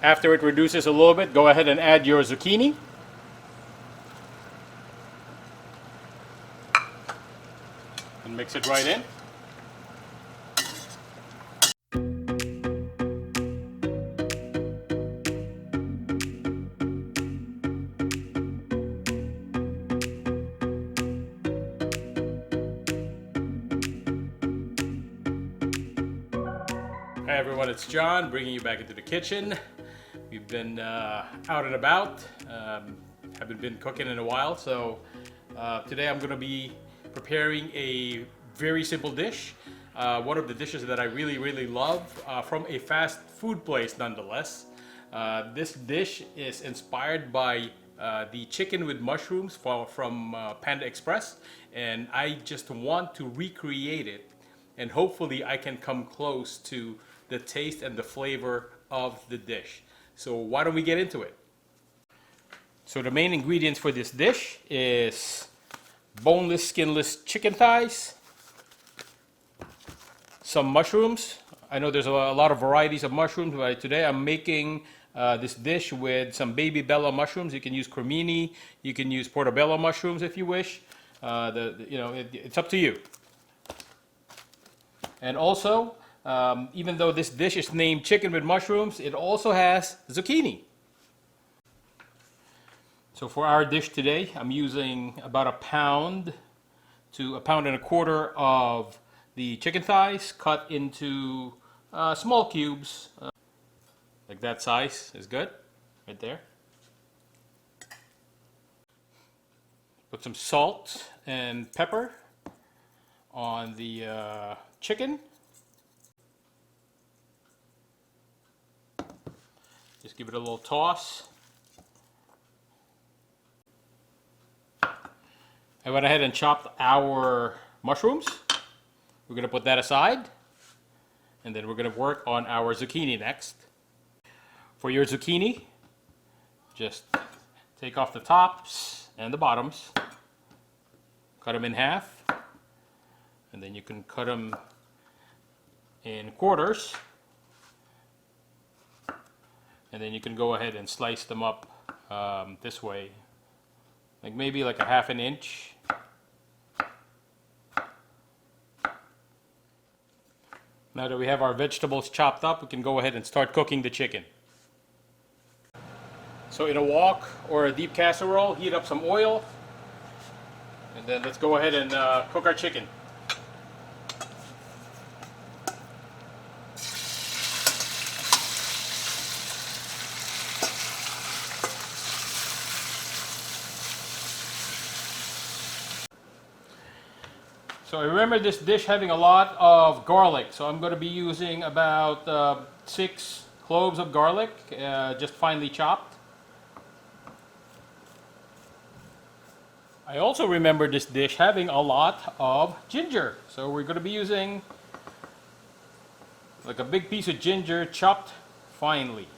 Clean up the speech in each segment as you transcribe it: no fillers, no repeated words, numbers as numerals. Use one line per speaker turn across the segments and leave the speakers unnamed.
After it reduces a little bit, go ahead and add your zucchini. And mix it right in. Hi everyone, it's John bringing you back into the kitchen. We've been out and about. Haven't been cooking in a while, so today I'm going to be preparing a very simple dish. One of the dishes that I really love from a fast food place nonetheless. This dish is inspired by the chicken with mushrooms from Panda Express, and I just want to recreate it, and hopefully I can come close to the taste and the flavor of the dish. So why don't we get into it? So the main ingredients for this dish is boneless, skinless chicken thighs, some mushrooms. I know there's a lot of varieties of mushrooms, but today I'm making this dish with some baby bella mushrooms. You can use cremini, you can use portobello mushrooms if you wish. It's up to you. And also, even though this dish is named chicken with mushrooms, it also has zucchini. So for our dish today, I'm using about 1 pound to 1.25 pounds of the chicken thighs cut into small cubes. Like that size is good, right there. Put some salt and pepper on the chicken. Just give it a little toss. I went ahead and chopped our mushrooms. We're going to put that aside, and then we're going to work on our zucchini next. For your zucchini, just take off the tops and the bottoms, cut them in half, and then you can cut them in quarters, and then you can go ahead and slice them up this way, like maybe like 1/2 inch. Now that we have our vegetables chopped up, we can go ahead and start cooking the chicken. So in a wok or a deep casserole, heat up some oil, and then let's go ahead and cook our chicken. So I remember this dish having a lot of garlic, so I'm going to be using about 6 cloves of garlic, just finely chopped. I also remember this dish having a lot of ginger, so we're going to be using like a big piece of ginger chopped finely.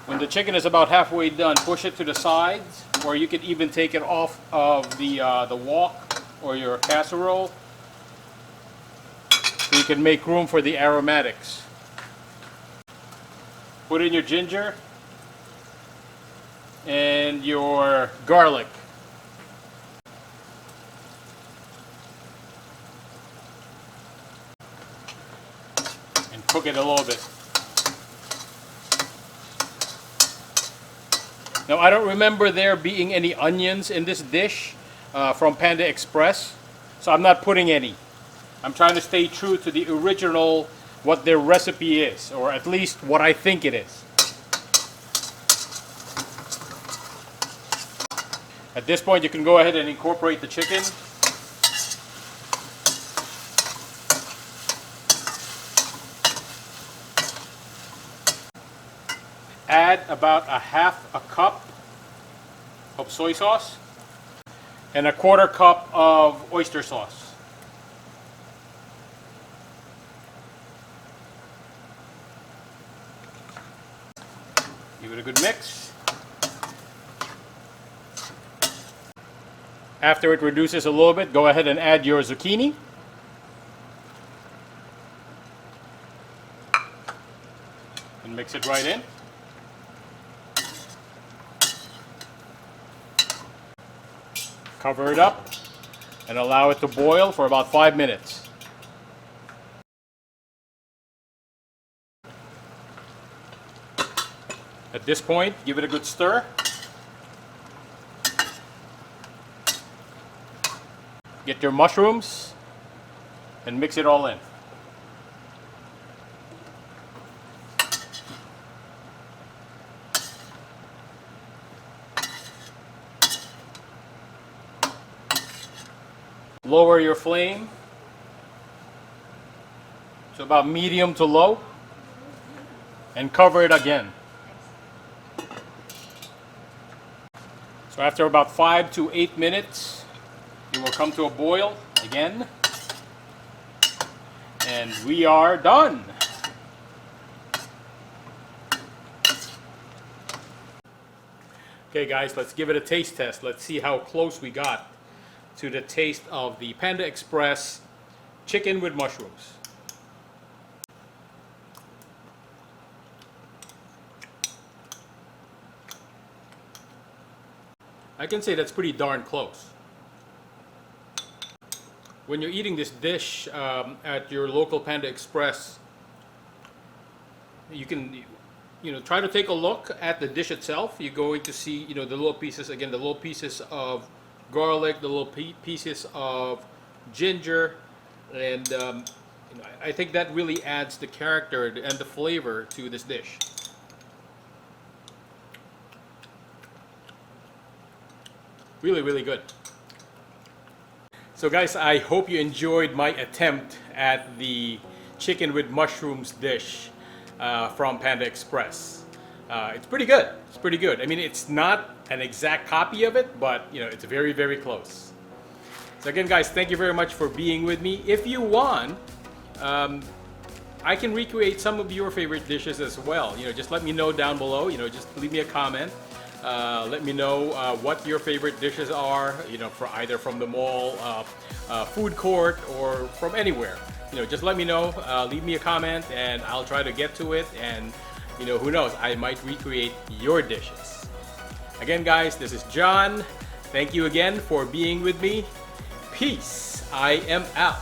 When the chicken is about halfway done, push it to the sides, or you could even take it off of the wok or your casserole, so you can make room for the aromatics. Put in your ginger and your garlic. And cook it a little bit. Now I don't remember there being any onions in this dish from Panda Express, so I'm not putting any. I'm trying to stay true to the original, what their recipe is, or at least what I think it is. At this point you can go ahead and incorporate the chicken. Add about 1/2 cup of soy sauce and 1/4 cup of oyster sauce. Give it a good mix. After it reduces a little bit, go ahead and add your zucchini. and mix it right in. Cover it up and allow it to boil for about 5 minutes. At this point, give it a good stir. Get your mushrooms and mix it all in. Lower your flame to about medium to low and cover it again. So after about 5 to 8 minutes, it will come to a boil again. And we are done. Okay guys, let's give it a taste test. Let's see how close we got to the taste of the Panda Express chicken with mushrooms. I can say that's pretty darn close. When you're eating this dish at your local Panda Express, you can try to take a look at the dish itself. You're going to see the little pieces, again, the little pieces of garlic, the little pieces of ginger, and I think that really adds the character and the flavor to this dish. Really, really good. So guys, I hope you enjoyed my attempt at the chicken with mushrooms dish from Panda Express. It's pretty good. It's pretty good. I mean, it's not an exact copy of it, but it's very, very close. So again, guys, thank you very much for being with me. If you want, I can recreate some of your favorite dishes as well. Just let me know down below. Just leave me a comment. Let me know what your favorite dishes are. For either from the mall, food court, or from anywhere. Just let me know. Leave me a comment, and I'll try to get to it. And who knows? I might recreate your dishes. Again, guys, this is John. Thank you again for being with me. Peace. I am out.